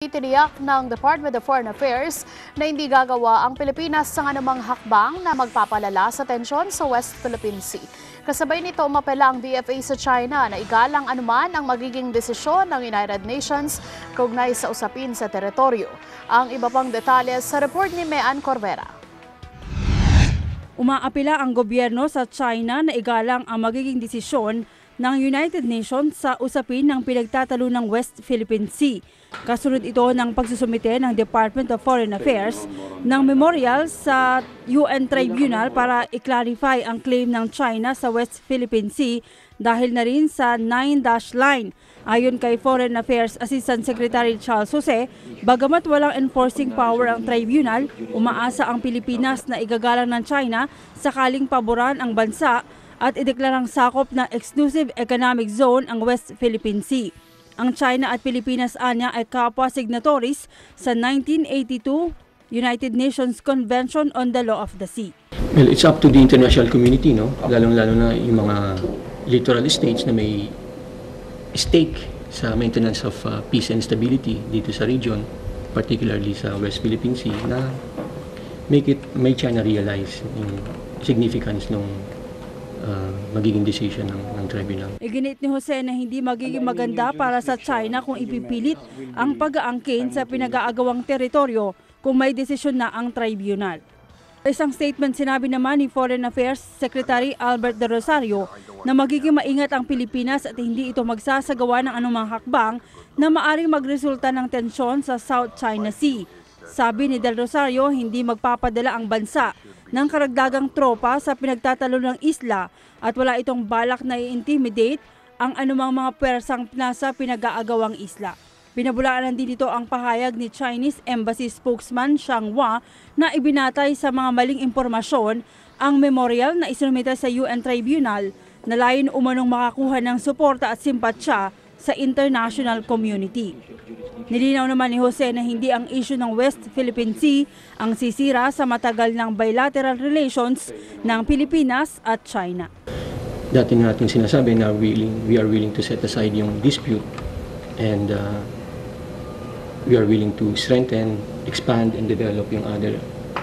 Tiniyak ng Department of Foreign Affairs na hindi gagawa ang Pilipinas sa anumang hakbang na magpapalala sa tensyon sa West Philippine Sea. Kasabay nito, umapela ang DFA sa China na igalang anuman ang magiging desisyon ng United Nations kaugnay sa usapin sa teritoryo. Ang iba pang detalye sa report ni Mean Corvera. Umaapila ang gobyerno sa China na igalang ang magiging desisyon ng United Nations sa usapin ng pinagtatalo ng West Philippine Sea. Kasunod ito ng pagsusumite ng Department of Foreign Affairs ng memorial sa UN Tribunal para i-clarify ang claim ng China sa West Philippine Sea dahil na rin sa 9-dash line. Ayon kay Foreign Affairs Assistant Secretary Charles Jose, bagamat walang enforcing power ang tribunal, umaasa ang Pilipinas na igagalang ng China sakaling paboran ang bansa at ideklarang sakop ng Exclusive Economic Zone ang West Philippine Sea. Ang China at Pilipinas anya ay kapwa signatories sa 1982 United Nations Convention on the Law of the Sea. Well, it's up to the international community, no? Lalong-lalo na yung mga littoral states na may stake sa maintenance of peace and stability dito sa region, particularly sa West Philippine Sea, na may China realize yung significance ng magiging decision ng tribunal. Iginit ni Jose na hindi magiging maganda para sa China kung ipipilit ang pag-aangkin sa pinag-aagawang teritoryo kung may desisyon na ang tribunal. Sa isang statement, sinabi naman ni Foreign Affairs Secretary Albert De Rosario na magiging maingat ang Pilipinas at hindi ito magsasagawa ng anumang hakbang na maaring magresulta ng tensyon sa South China Sea. Sabi ni Del Rosario, hindi magpapadala ang bansa ng karagdagang tropa sa pinagtatalo ng isla at wala itong balak na i-intimidate ang anumang mga pwersang nasa pinag-aagawang isla. Binabulaanan din ito ang pahayag ni Chinese Embassy spokesman Xiang Hua na ibinatay sa mga maling impormasyon ang memorial na isinumite sa UN Tribunal na layon umanong makakuha ng suporta at simpatsya sa international community. Nilinaw naman ni Jose na hindi ang issue ng West Philippine Sea ang sisira sa matagal ng bilateral relations ng Pilipinas at China. Dati natin sinasabi na we are willing to set aside yung dispute and we are willing to strengthen, expand, and develop yung other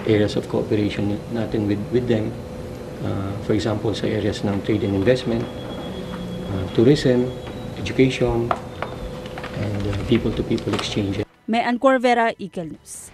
areas of cooperation natin with them. For example, sa areas ng trade and investment, tourism, education, and people-to-people exchange. Mean Corvera, Eagle News.